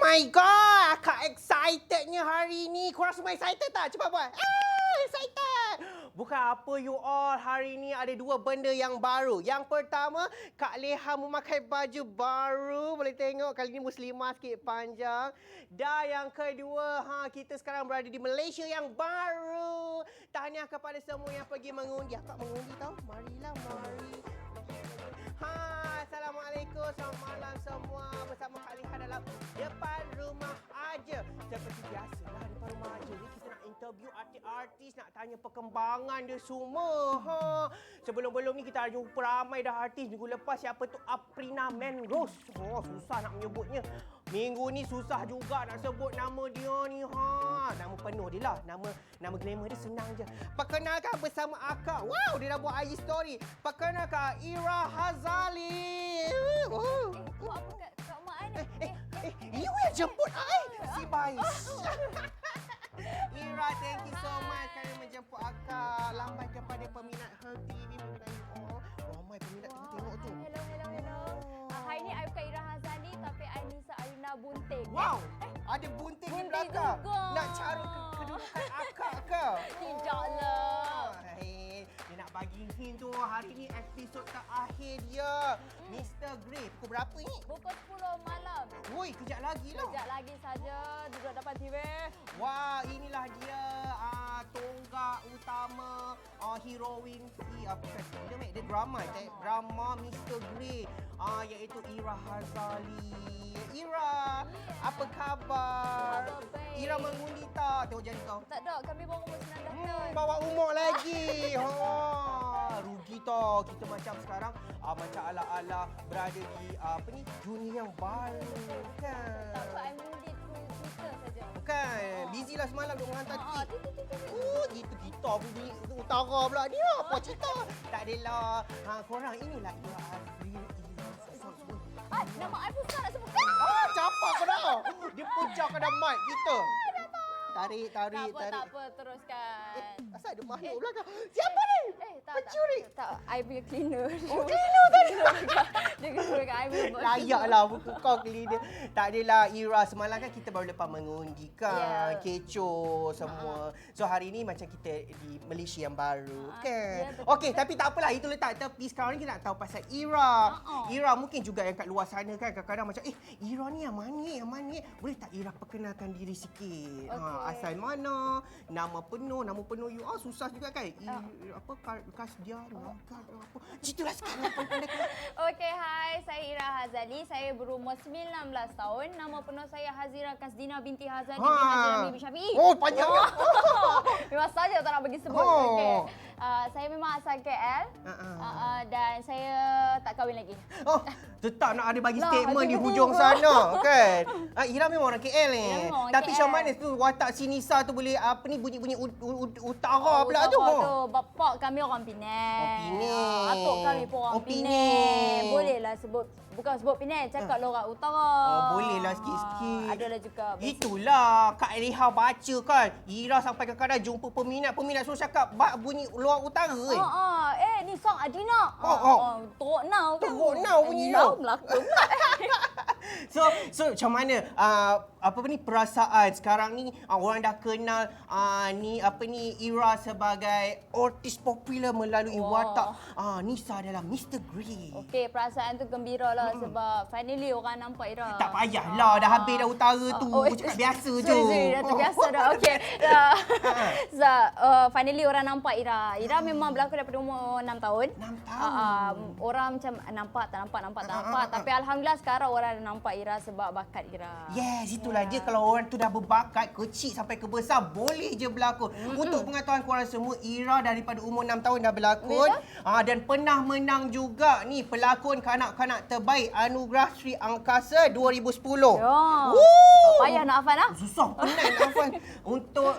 my god, akak excitednya hari ni. Korang semua excited tak? Cepat buat. Excited. Bukan apa you all, hari ni ada dua benda yang baru. Yang pertama, Kak Leha memakai baju baru. Boleh tengok kali ni muslimah sikit panjang. Dan yang kedua, kita sekarang berada di Malaysia yang baru. Tahniah kepada semua yang pergi mengundi. Akak mengundi tau. Marilah, mari. Assalamualaikum, selamat malam semua. Bersama Kak Leha dalam Depan Rumah Aja. Seperti biasalah Depan Rumah Aja ni kita nak interview artis-artis, nak tanya perkembangan dia semua. Sebelum-belum ni kita ada jumpa ramai dah artis. Minggu lepas siapa tu Aprina Manrose. Susah nak menyebutnya. Minggu ni susah juga nak sebut nama dia ni. Nama penuh dia lah. Nama glamour dia senang je. Perkenalkan bersama akak. Wow, dia dah buat IG story. Perkenalkan Ira Hazali. Buat apa kat mak I ni? You yang jemput I. Si baik. Ira, thank you so much kerana menjemput akak. Lambai kepada peminat Her TV mengenai ramai peminat tengok tu. Hello. Hari ni I bukan Ira Hazali tapi I Nisa Arina Bunting. Wow, ada bunting di belakang. Juga. Nak carut kedudukan akak ke? Tidaklah. Dia nak bagi hint tu. Hari ni episod terakhir dia. Mr. Grey. Pukul berapa ni? Pukul 10 malam. Woi, kejap lagi lah. Sekejap lagi saja duduk depan TV. Wah, inilah dia tonggak utama heroin bukan filem dia drama Mr. Grey iaitu Ira Hazali. Ira, apa khabar? Khabar baik. Ira mengundi tak? Tengok jari kau. Tak ada, kami baru umur 19 tahun. Bawa umur lagi. Rugi tau. Kita macam sekarang macam ala-ala berada di dunia yang baru kan. Tak apa, I mengundi through Twitter saja. Bukan. Busy lah semalam duk menghantar tweet. Gitu kita bunyi utara pula ni. Apa cerita? Tak adalah. Korang inilah Ira Azri. Nama I pun nak sebut. Capak kau dah. Dia puncak ke dah mic kita. Tarik. Tak apa, teruskan. Asal ada makhluk belakang. Siapa ni? Pencuri. Tak, I punya cleaner. Cleaner tadi. Dia gunakan I punya baju. Layaklah buku kau cleaner. Tak adalah Ira. Semalam kan kita baru lepas mengundi kan. Yeah. Kecoh semua. So hari ni macam kita di Malaysia yang baru kan. Yeah, betul. Okey, tapi tak apalah. Itu letak tepi. Sekarang ni kita nak tahu pasal Ira. Ira mungkin juga yang kat luar sana kan kadang-kadang macam Ira ni yang mana? Boleh tak Ira perkenalkan diri sikit? Okay. Asal mana? Nama penuh you. Susah juga kan? Kasdiana. Apa? Ceritalah sekarang. Okey, hai. Saya Ira Hazali. Saya berumur 19 tahun. Nama penuh saya Hazira Kasdina binti Hazali bin Haji Bibi Syafi'i. Oh, panjang. Memang saja tak nak bagi sebut. Okey. Saya memang asal KL. Dan saya tak kahwin lagi. Tetap nak ada bagi statement di hujung sana kan. Ira memang orang KL ni. Tapi macam mana tu watak si Nisa tu boleh bunyi-bunyi utara pula tu. Bapak kami orang Penang. Penang. Atuk kami pun orang Penang. Penang. Bolehlah sebut, bukan sebut Penang, cakap lorat utara. Bolehlah sikit-sikit. Adalah juga. Itulah Kak Leha baca kan. Ira sampai kadang-kadang jumpa peminat suruh cakap bunyi luar utara Ni song Adina. Teruk now tu. Teruk now bunyi tu. Melakon. So macam mana perasaan sekarang ni orang dah kenal Ira sebagai artis popular melalui watak Nisa dalam Mr. Grey. Okey, perasaan tu gembira lah sebab finally orang nampak Ira. Tak payahlah dah habis dah utara tu. Cakap biasa je. Dah terbiasa dah. Okey. So, finally orang nampak Ira. Ira memang berlakon daripada umur 6 tahun. 6 tahun. Orang macam nampak. Tapi alhamdulillah sekarang orang dah nampak Ira sebab bakat Ira. Yes, itulah dia. Kalau orang tu dah berbakat, kecil sampai ke besar, boleh je berlakon. Untuk pengetahuan korang semua, Ira daripada umur 6 tahun dah berlakon. Dan pernah menang juga ni pelakon kanak-kanak terbaik Anugerah Sri Angkasa 2010. Payah nak hafal lah. Susah, penat nak hafal. Untuk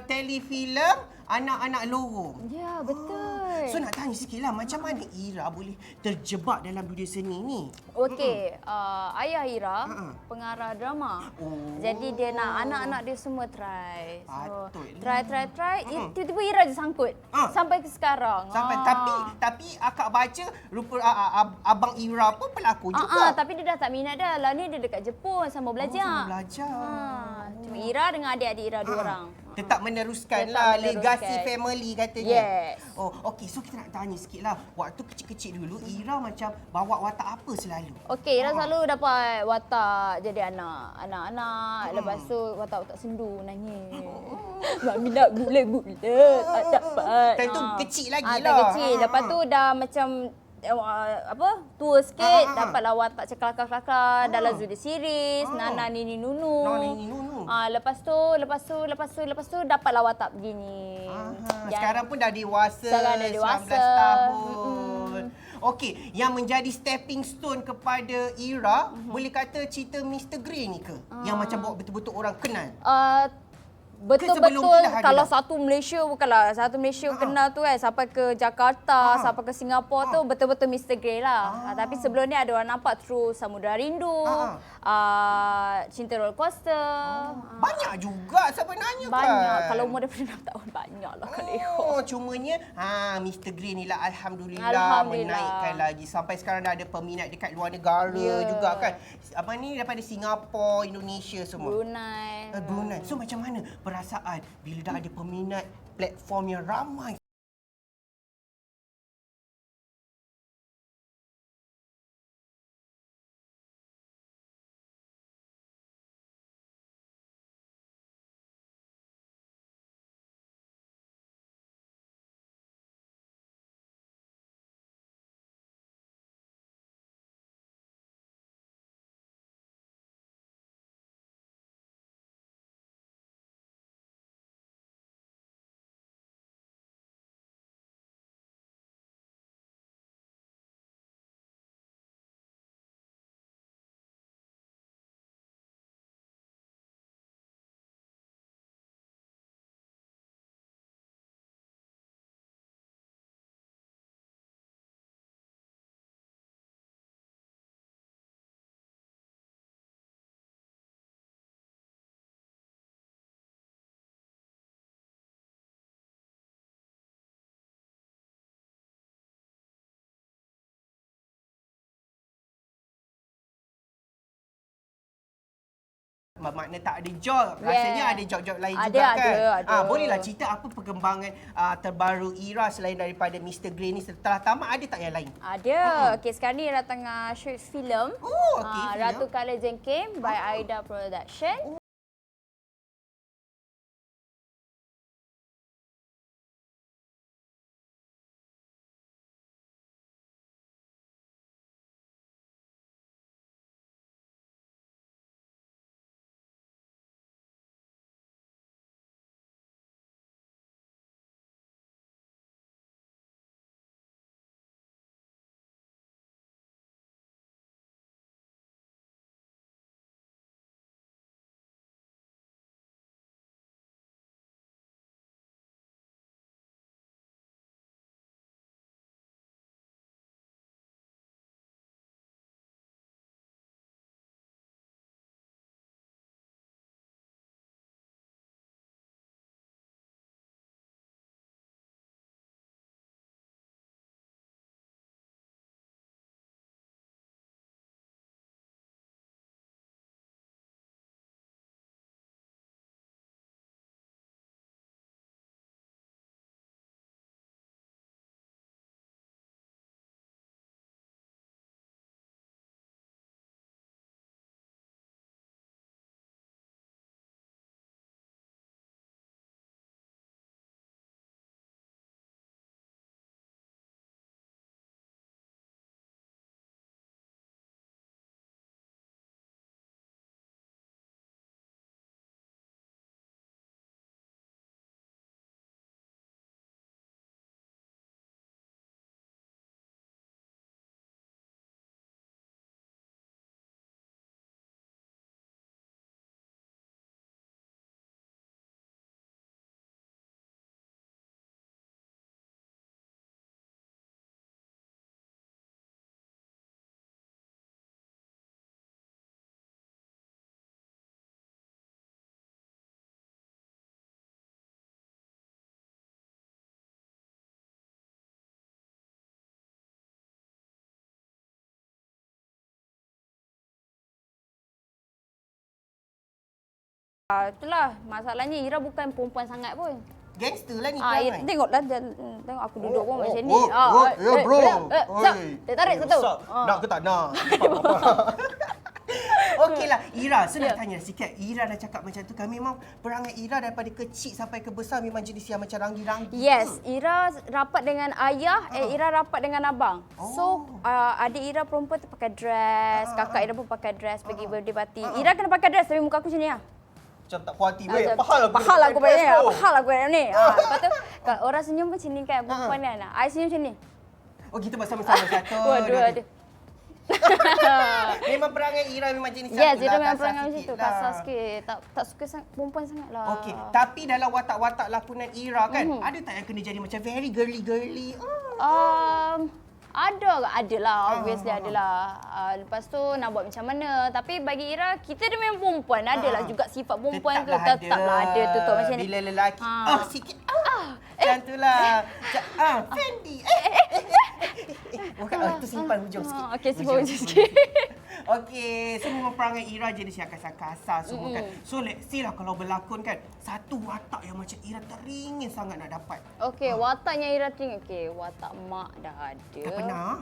telefilm Anak-Anak Lorong. Ya, betul. betul. So nak tanya sikit lah, macam mana Ira boleh terjebak dalam dunia seni ni? Okey, ayah Ira pengarah drama. Oh. Jadi dia nak anak-anak dia semua try. So, Patutlah. try. Tiba-tiba Ira je sangkut. Sampai ke sekarang. Sampai tapi akak baca rupa abang Ira pun pelakon juga. Tapi dia dah tak minat dah. Lah ni dia dekat Jepun sama belajar. Sama belajar. Cuma Ira dengan adik-adik Ira 2 orang. Tetap meneruskan Tetap lah meneruskan. legasi family katanya. Yes. Oh, okey. So kita nak tanya sikit lah. Waktu kecil-kecil dulu, Ira macam bawa watak apa selalu? Okey, Ira selalu dapat watak jadi anak-anak. Lepas tu watak-watak sendu, nangis. Mami nak bulat-bulat, tak dapat. Time tu kecil lagi lah. Time kecil. Lepas tu dah macam tua sikit, dapatlah watak kelakar-kelakar dalam Zuda series, Nana Nini Nunu. Lepas tu dapatlah watak begini. Sekarang pun dah dewasa, Sekarang dah dewasa. 19 tahun. Okey, yang menjadi stepping stone kepada Ira, boleh kata cerita Mr. Grey ni ke? Yang macam bawa betul-betul orang kenal. Betul-betul tu dah ada kalau dah? satu Malaysia bukanlah satu Malaysia kenal tu sampai ke Jakarta, sampai ke Singapura tu betul-betul Mr. Grey lah. Tapi sebelum ni ada orang nampak through Samudra Rindu, Cinta Roller Coaster. Banyak juga sebenarnya kan? Banyak. Kalau umur daripada 6 tahun banyak lah kalau Cumanya Mr. Grey ni lah Alhamdulillah. menaikkan lagi. Sampai sekarang dah ada peminat dekat luar negara juga kan. Apa ni daripada Singapura, Indonesia semua. Brunei. So macam mana perasaan bila dah ada peminat platform yang ramai? Makna tak ada job. Rasanya ada job-job lain juga kan? Ada. Bolehlah cerita apa perkembangan terbaru Ira selain daripada Mr. Grey ni setelah tamat, ada tak yang lain? Ada. Okey, sekarang ni Ira tengah shoot filem. Okey. Ratu Kala Jengking by Aida Production. Itulah masalahnya Ira bukan perempuan sangat pun. Gangster lah ni Ira, perangai. tengoklah tengok aku duduk pun macam ni. Ya bro. Dia tarik satu. Nak ke tak nak? Okeylah, Ira, nak tanya sikit. Ira dah cakap macam tu kan, memang perangai Ira daripada kecil sampai ke besar memang jenis yang macam ranggi-ranggi. Yes, Ira rapat dengan ayah, Ira rapat dengan abang. So, adik Ira perempuan tu pakai dress, kakak Ira pun pakai dress pergi birthday party. Ira kena pakai dress tapi muka aku macam ni lah. Macam tak puas hati weh. Pahal aku pakai ni. Pahal aku ni. Lepas tu orang senyum macam ni kan, perempuan kan. I senyum macam ni. Oh, kita bersama-sama satu. Dua. Memang perangai Ira memang jenis satu. Yes, Ira memang perangai macam tu. Kasar sikit. Tak suka perempuan sangat lah. Okey, tapi dalam watak-watak lakonan Ira kan, ada tak yang kena jadi macam very girly-girly? Adalah, obviously adalah. Lepas tu nak buat macam mana. Tapi bagi Ira, kita dia memang perempuan. Adalah juga sifat perempuan tu. Tetaplah ada tutup macam ni. Bila lelaki, sikit. Macam tu lah. Fendi. Bukan, itu simpan hujung sikit. Okey, simpan hujung sikit. Okey, so memang perangai Ira jenis yang kasar-kasar semua kan. So let's see lah kalau berlakon kan, satu watak yang macam Ira teringin sangat nak dapat. Okey, wataknya Ira teringin. Okey, watak mak dah ada. Dah pernah?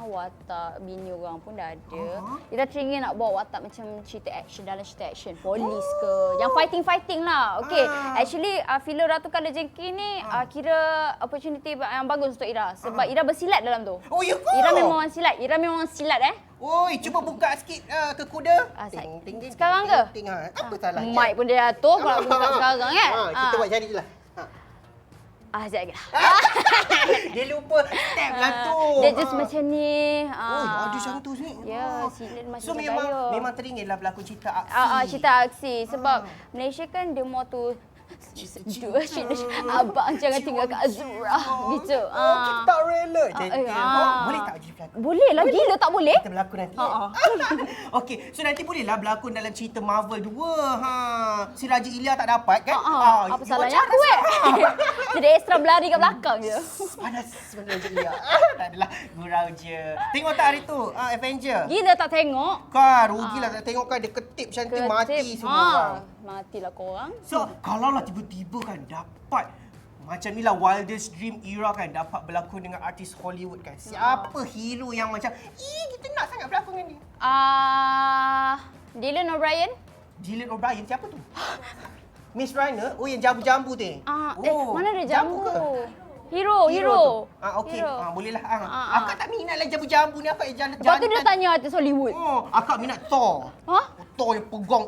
Watak bini orang pun dah ada. Ira teringin nak bawa watak macam cerita action, dalam cerita action. Polis ke, yang fighting-fighting lah. Okey, actually filem Ratu Kala Jengking ni kira opportunity yang bagus untuk Ira. Sebab Ira bersilat dalam tu. Oh, ya ke? Ira memang orang silat. Ira memang orang silat Oi, cuba buka sikit ke kuda. Ting. Sekarang ke? Apa salahnya? Mic pun dia jatuh kalau aku buka sekarang kan. Kita buat jari je lah. Sekejap lagi. Dia lupa step lah tu. Dia just macam ni. Oh, ada macam tu ni. Ya, silat macam so memang teringin lah berlakon cerita aksi. Cerita aksi. Sebab Malaysia kan dia more tu abang jangan tinggalkan Azura gitu. Kita tak rela je. Boleh tak jadi pelakon? Boleh lah, gila tak boleh? Kita berlakon nanti. Okey, so nanti bolehlah berlakon dalam cerita Marvel 2. Si Raja Ilya tak dapat kan? Apa salahnya aku jadi extra berlari kat belakang je. Panas sebenarnya Raja Ilya. Tak adalah, gurau je. Tengok tak hari tu Avenger? Gila tak tengok? Kan, rugilah tak tengok kan, dia ketip macam tu, mati semua orang. Matilah korang. So, kalau lah tiba-tiba kan dapat macam ni lah wildest dream Ira kan, dapat berlakon dengan artis Hollywood kan. Siapa hero yang macam, kita nak sangat berlakon dengan dia? Dylan O'Brien. Dylan O'Brien, siapa tu? Miss Reiner? Oh, yang jambu-jambu tu Mana ada jambu? ke? Hero. Okey. Bolehlah. Akak tak minat lah jambu-jambu ni, apa yang jantan. Lepas tu dia tanya artis Hollywood. Akak minat Thor. Thor yang pegang.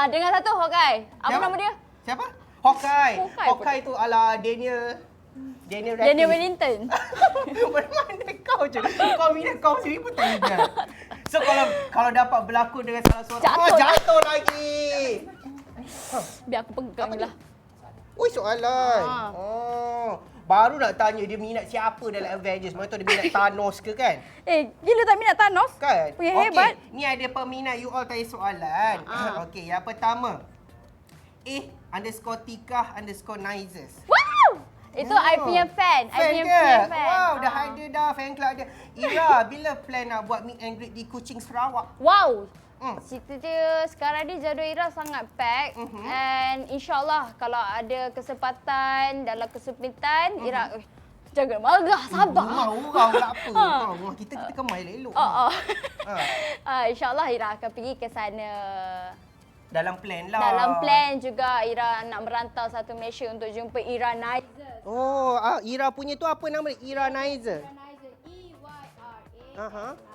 Dengan satu Hawkeye. Apa nama dia? Siapa? Hawkeye tu ala Daniel Radcliffe. Daniel Wellington. Mana kau je? Kau minat kau sendiri pun tak minat. So kalau dapat berlakon dengan salah seorang, jatuh lagi. Biar aku pegang lah. Oi, soalan. Baru nak tanya dia minat siapa dalam Avengers. Mana tahu dia minat Thanos ke kan? Gila tak minat Thanos? Kan? Punya hebat. Ni ada peminat you all tanya soalan. Okey, yang pertama. _Tikah_Nizes. Wow! Itu I punya fan. Fan. Wow, dah ada dah fan club dia. Ira, bila plan nak buat meet and greet di Kuching, Sarawak? Wow! Cerita dia sekarang ni jadual Ira sangat pack and insyaAllah kalau ada kesempatan dalam kesempitan Ira jaga marah, sabar. Orang pula apa? Rumah kita kemai elok. InsyaAllah Ira akan pergi ke sana. Dalam plan lah. Dalam plan juga Ira nak merantau satu Malaysia untuk jumpa Ira Nizer. Ira punya tu apa nama dia? Ira Nizer. EYRA.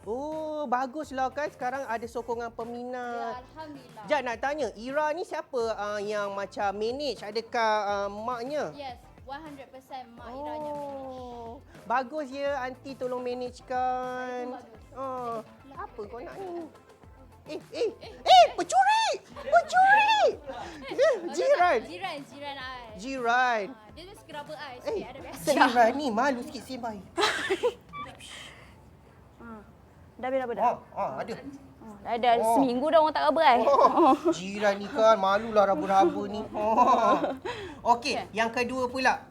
Oh, baguslah kan sekarang ada sokongan peminat. Alhamdulillah. Jad nak tanya, Ira ni siapa yang macam manage? Adakah maknya? Yes, 100% mak Iranya manage. Bagus ya, aunty tolong managekan. Apa kau nak ni? Pencuri! Jiran. Jiran. Dia tu scrubber eye sikit, ada biasa. Jiran ni malu sikit simbai. Dah bila dah? Ada. Ada seminggu dah orang tak raba Jiran ni kan malulah raba-raba ni. Okey, yang kedua pula.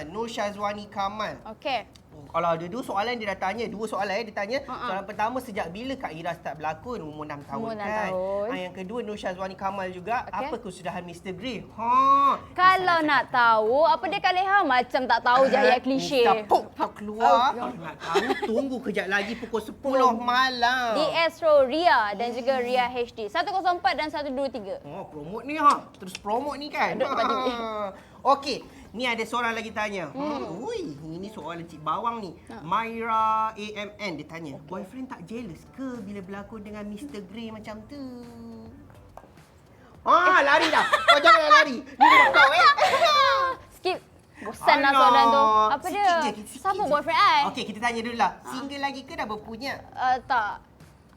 Nur Syazwani Kamal. Okey. Kalau ada dua soalan dia dah tanya. Dua soalan dia tanya. Soalan pertama, sejak bila Kak Ira start berlakon? Umur 6 tahun Umur 6 kan? tahun. Yang kedua, Nur Syazwani Kamal juga. Okey. Apa kesudahan Mr. Grey? Kalau nak tahu, apa dia Kaleha macam tak tahu je ayat klise. Tak keluar. Kalau nak tahu, tunggu kejap lagi pukul 10 malam. Di Astro Ria dan juga Ria HD 104 dan 123. Oh, promote ni ha. Terus promote ni kan. Duduk tempat tinggi. Okey, ni ada seorang lagi tanya. Ui, ini soalan cik bawang ni. Myra AMN dia tanya, boyfriend tak jealous ke bila berlakon dengan Mr. Grey macam tu? Lari dah. Kau janganlah lari. Ni rumah kau Skip. Bosan lah Alah, soalan tu. Apa sikit dia? je, sikit Siapa je. boyfriend I? Okey, kita tanya dulu lah. Single lagi ke dah berpunya? Tak.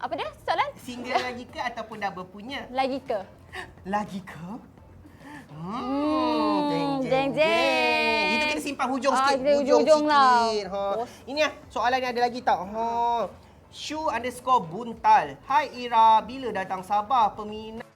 Apa dia soalan? Single lagi ke ataupun dah berpunya? Lagi ke? Lagi ke? Jeng, jeng. Itu kita simpan hujung sikit. Kita hujung lah. Sikit. Ini soalan ni ada lagi tau. Shu_buntal. Hai Ira, bila datang Sabah? Peminat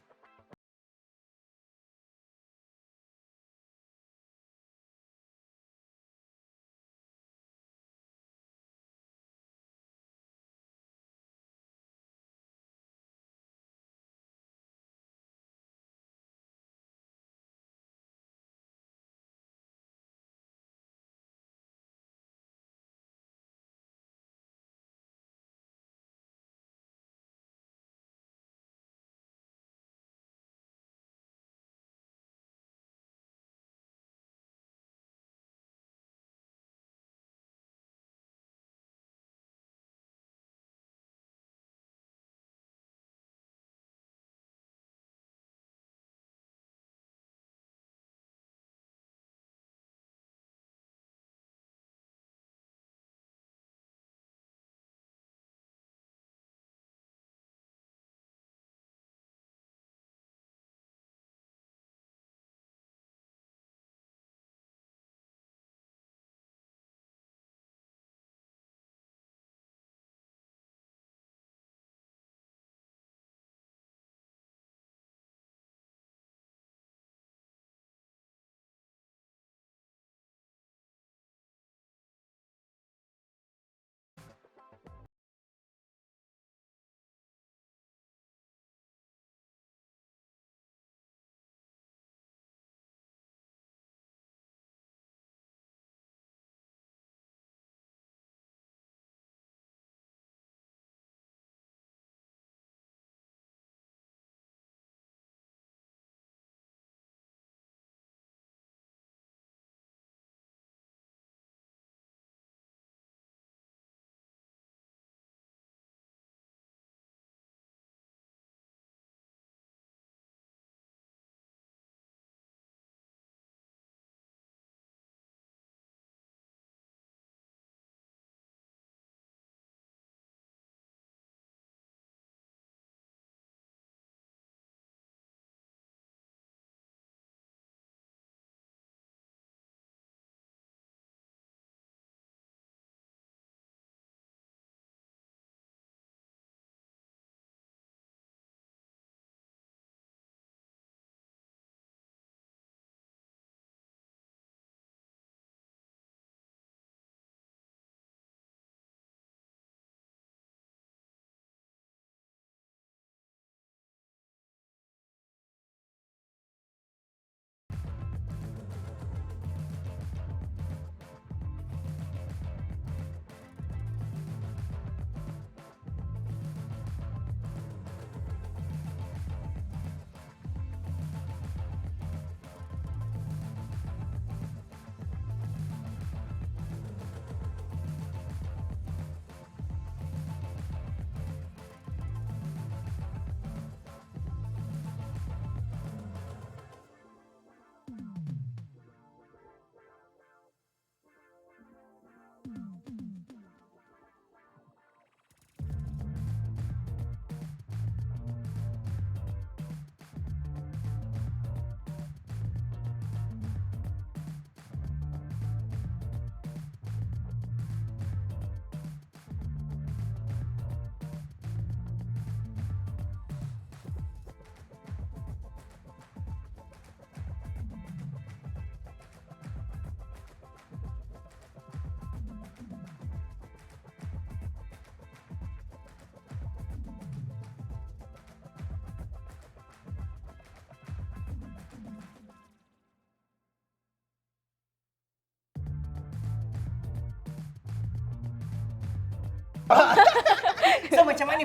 So macam mana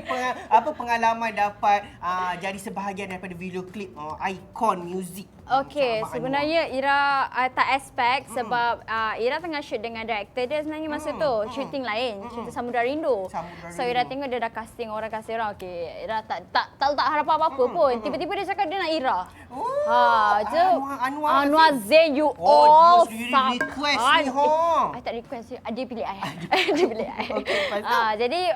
pengalaman dapat jadi sebahagian daripada video klip ikon muzik? Okey, Abang sebenarnya Ira tak expect sebab Ira tengah shoot dengan director dia sebenarnya masa tu. Shooting lain, shooting Samudra Rindu. So Ira tengok dia dah casting orang. Okey, Ira tak letak harapan apa-apa pun. Tiba-tiba dia cakap dia nak Ira. Anwar Zain, you all dia sendiri request ni, I tak request, dia pilih I. Dia pilih I. Jadi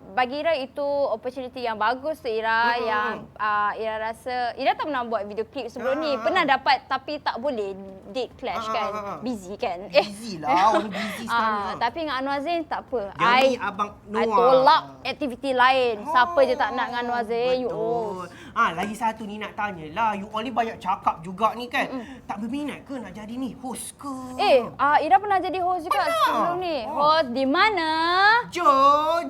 bagi Ira itu opportunity yang bagus tu Ira, yang Ira rasa Ira tak pernah buat video klip sebelum ni. Pernah dapat tapi tak boleh, date clash kan. Busy kan. Busy lah, orang busy sekarang. Tapi dengan Anwar Zain tak apa. Yang ni Abang Noah. I tolak aktiviti lain. Siapa je tak nak dengan Anwar Zain. Lagi satu ni nak tanya lah. You all ni banyak cakap juga ni kan. Tak berminat ke nak jadi ni host ke? Ira pernah jadi host juga sebelum ni. Host di mana?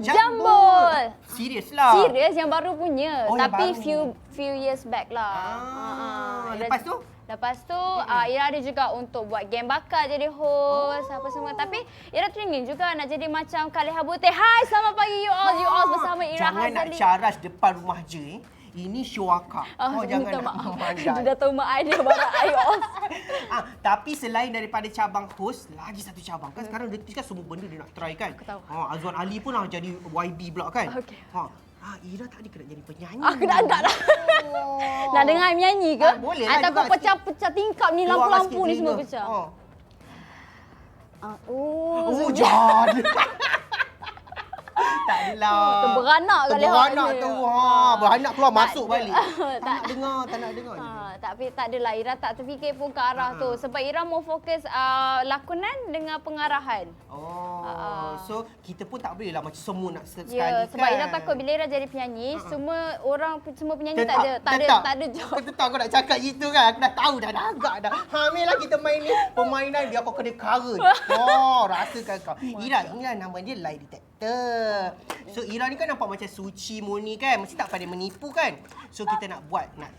Jambul. Serius lah? Serius, yang baru punya. Tapi baru. few years back lah. Lepas tu? Lepas tu, Ira ada juga untuk buat game bakar jadi host, apa semua. Tapi Ira teringin juga nak jadi macam Khalid Habuteh. Hai, selamat pagi you all bersama Ira Hazali. Jangan nak caras depan rumah je. Ini show akak. Jangan nak memandai. Dia dah tahu mak I, dia baru I host. Tapi selain daripada cabang host, lagi satu cabang. Kan sekarang dia kan semua benda dia nak try kan. Aku tahu. Azwan Ali pun nak jadi YB pula kan. Okey. Ira tak ada kena jadi penyanyi. Aku dah dah. Nak dengar I menyanyi ke? Boleh lah ataupun juga pecah tingkap ni, lampu-lampu ni semua pecah. Jan. Tak adalah. Terberanak kali Terberanak tu. Beranak keluar masuk balik. Tak nak dengar. Tapi tak adalah. Ira tak terfikir pun ke arah tu. Sebab Ira mau fokus lakonan dengan pengarahan. So kita pun tak boleh lah macam semua nak sekali kan. Sebab Ira takut bila Ira jadi penyanyi, semua penyanyi tak ada job. Aku tahu kau nak cakap gitu kan. Aku dah tahu dah agak dah. Hamillah kita main ni permainan biar kau kena current. Rasakan kau. Ira, inilah nama dia lie detector. So Ira ni kan nampak macam suci murni kan. Mesti tak pandai menipu kan. So kita nak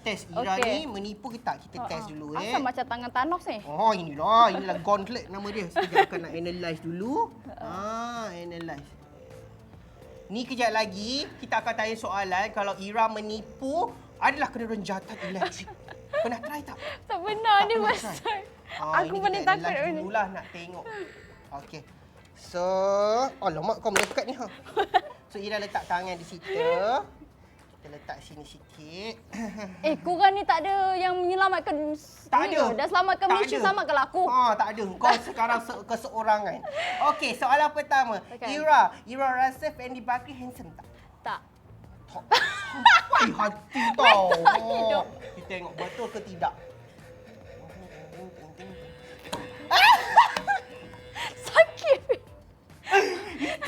test Ira ni menipu ke tak. Kita test dulu Asal macam tangan Thanos ni. Inilah gauntlet nama dia. Sekejap akan nak analyse dulu. Analyse. Ni kejap lagi kita akan tanya soalan kalau Ira menipu adalah kena renjatan elektrik. Pernah try tak? Tak pernah ni pasal. Aku paling takut ni. Dululah nak tengok. Okey. So, alamak kau melekat ni. So Ira letak tangan di situ. Kita letak sini sikit. Korang ni tak ada yang menyelamatkan. Tak ada. Dah selamatkan Malaysia, selamatkanlah aku. Tak ada. Kau sekarang keseorangan. Okey, soalan pertama. Ira rasa Fendi Bakri handsome tak? Tak. Sampai hati tau. Kita tengok betul ke tidak. Sakit.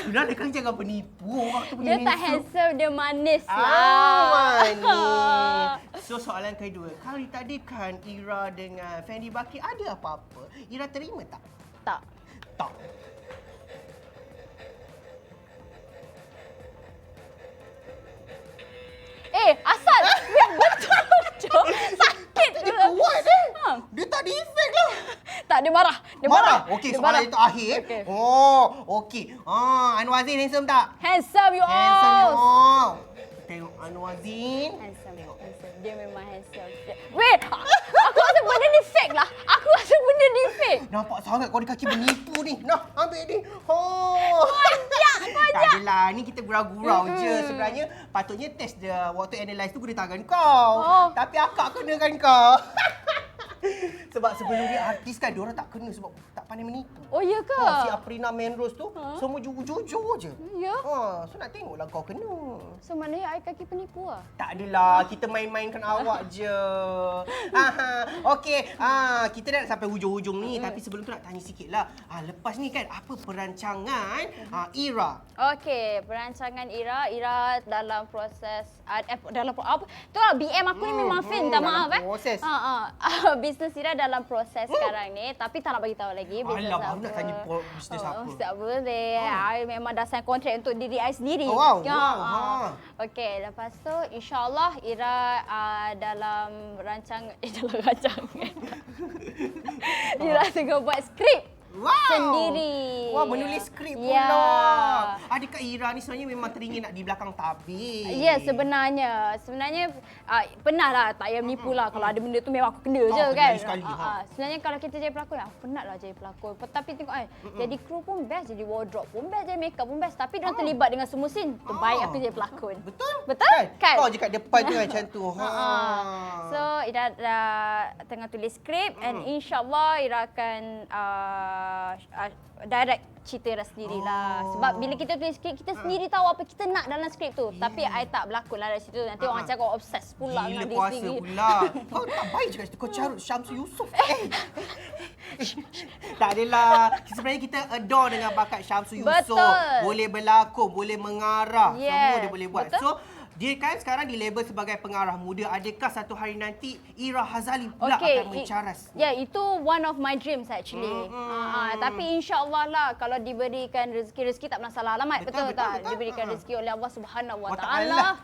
Itulah dia kan jangan penipu orang tu. Dia tak handsome, dia manis lah. Manis. So soalan kedua, kalau ditadikkan Ira dengan Fendi Bakri ada apa-apa, Ira terima tak? Tak. Asal. Betul. Sakit. Dia kuat eh. Dia tak ada efek lah. Tak, dia marah. Dia marah. Okey, soalan itu akhir. Okay. Okey. Anwar Zain handsome tak? Handsome you all. Handsome. Tengok Anwar Zain. Handsome. Dia memang handsome. Wait, aku rasa benda ni fake lah. Aku rasa benda ni fake. Nampak sangat kau di kaki menipu ni. Nah, ambil ni. Kau Tak adalah. Ni kita gurau-gurau je. Sebenarnya patutnya test dia. Waktu analyse tu guna tangan kau. Tapi akak kena kan kau. Sebab sebelum dia artis kan, diorang tak kena sebab tak pandai menipu. Oh, ya ke? Si Aprina Menrose tu, semua jujur-jujur je. Ya? So nak tengoklah kau kena. So, maknanya I kaki penipu lah? Tak adalah, kita main-mainkan awak je. Okey, kita dah nak sampai hujung-hujung ni. Tapi sebelum tu nak tanya sikit lah. Lepas ni kan, apa perancangan Ira? Okey, perancangan Ira dalam proses dalam apa? Tu lah BM aku ni memang fail, minta maaf proses. Bisnes Ira dalam proses sekarang ni, tapi tak nak bagi tahu lagi bisnes Alah, apa. baru nak tanya bisnes apa. Tak boleh. I memang dah sign kontrak untuk diri I sendiri. Okey, lepas tu insya-Allah Ira dalam rancangan Ira tengah buat skrip. sendiri. Wah, menulis skrip pula. Ya. Adakah Ira ni sebenarnya memang teringin nak di belakang tabir? Ya, sebenarnya pernah lah, tak payah menipu lah. Kalau ada benda tu memang aku kena je kena kan. sekali, Sebenarnya kalau kita jadi pelakon, aku penat lah jadi pelakon. Tapi tengok jadi kru pun best, jadi wardrobe pun best, jadi makeup pun best. Tapi dia terlibat dengan semua scene. Terbaik aku jadi pelakon. Betul? Betul? Kan? Kau je kat depan tu macam tu. So, Ira dah tengah tulis skrip and insyaAllah Ira akan direct cerita Ira sendirilah. Sebab bila kita tulis skrip, kita sendiri tahu apa kita nak dalam skrip tu. Tapi I tak berlakon lah dari situ. Nanti orang cakap obses pula dengan diri kuasa sendiri. pula. Kau tak baik je kat situ. Kau carut Syamsul Yusof. Tak adalah. Sebenarnya kita adore dengan bakat Syamsul Yusof. Betul. Boleh berlakon, boleh mengarah. Yes. Semua dia boleh buat. Betul. So, dia kan sekarang dilabel sebagai pengarah muda. Adakah satu hari nanti Ira Hazali pula akan mencaras? Ya, itu one of my dreams actually. Tapi insyaAllah lah kalau diberikan rezeki tak pernah salah alamat. Betul tak? Diberikan rezeki oleh Allah Subhanahu Wa Taala.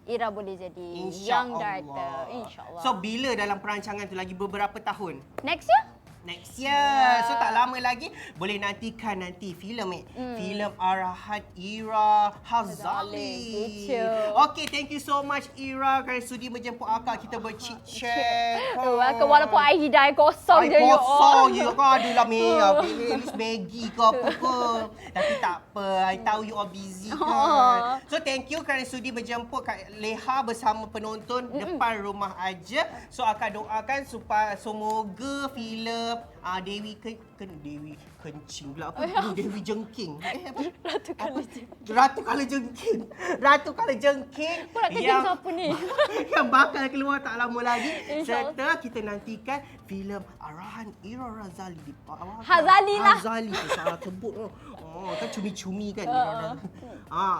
Ira boleh jadi young director. InsyaAllah. So, bila dalam perancangan tu lagi beberapa tahun? Next year? Next year. So tak lama lagi boleh nantikan nanti filem filem arahan Ira Hazali. Okay, thank you so much Ira kerana sudi menjemput akak kita berchit-chat. Walaupun air hidayah kosong je. Kosong je kau adalah at least Maggie ke apa ke. Tapi tak apa, I tahu you all busy kan. So thank you kerana sudi menjemput Kak Leha bersama penonton depan rumah aja. So akan doakan supaya semoga filem Dewi Kencing pula apa? Dewi Jengking. Ratu Kala Jengking. Ratu Kala Jengking. Pula kencing siapa ni? Yang bakal keluar tak lama lagi. Serta kita nantikan filem arahan Ira Hazali di bawah. Hazali lah. Hazali salah sebut. Kan cumi-cumi kan Ira Hazali.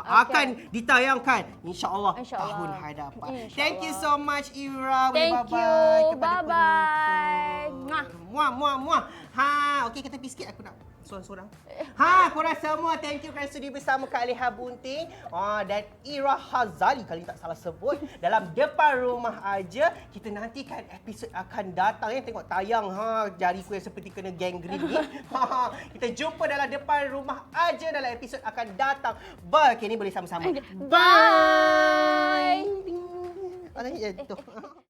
Akan ditayangkan insya-Allah tahun hadapan. Thank you so much Ira. Thank you. Bye-bye. Muah. Okey kita pergi sikit aku nak sorang-sorang. Korang semua thank you kerana sudi bersama Kak Leha Bunting dan Ira Hazali kalau tak salah sebut dalam Depan Rumah Aja. Kita nantikan episod akan datang tengok tayang jariku yang seperti kena gangrene ni. Kita jumpa dalam Depan Rumah Aja dalam episod akan datang. Bye. Okay, ni boleh sama-sama. Bye. Bye.